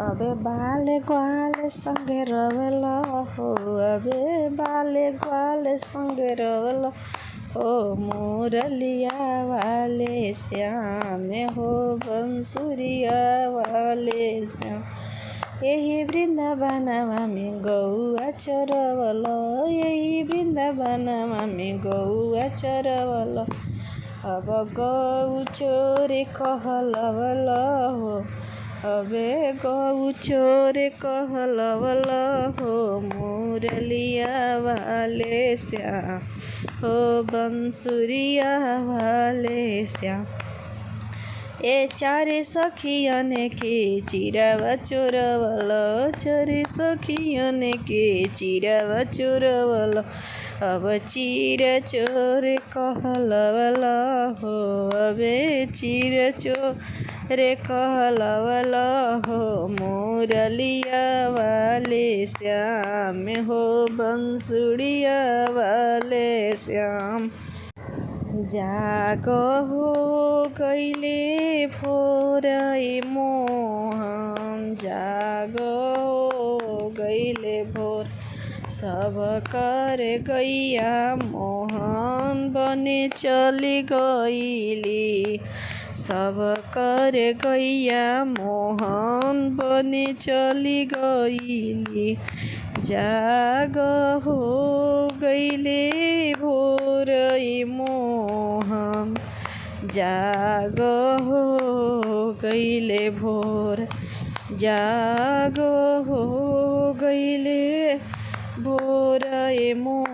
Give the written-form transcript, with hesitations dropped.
अबे बाले ग्वाले संगे रवला हो, अबे बाले ग्वाले संगे रवला हो, मुरलिया वाले श्याम हो, बंसुरिया वाले श्याम। यही वृंदावनमा में गौआ चरवल, यही वृंदावनमा में गौआ चरवल। अब गौ चोरे कहलवल हो, अबे गौ चोरे कहलवल हो, मुरलिया वाले श्याम हो, बंसुरिया वाले श्याम। ए चारे सखियन के चिरवा चोरवल, चारे सखियन के चिरवा चोरवल। अब चिर चोर कहलवल हो, अबे चिर चोर कहलवल हो, मुरलिया वाले श्याम हो, बंसुरिया वाले श्याम। जागो हो गईले भोर मोहन, जागो हो गईले भोर। सब कर गैया मोहन बने चली गईली, सब कर गैया मोहन बने चली गईली। जाग हो गईले भोर मोहन, जाग हो गईले भोर, जाग हो गईले भोर मोहन।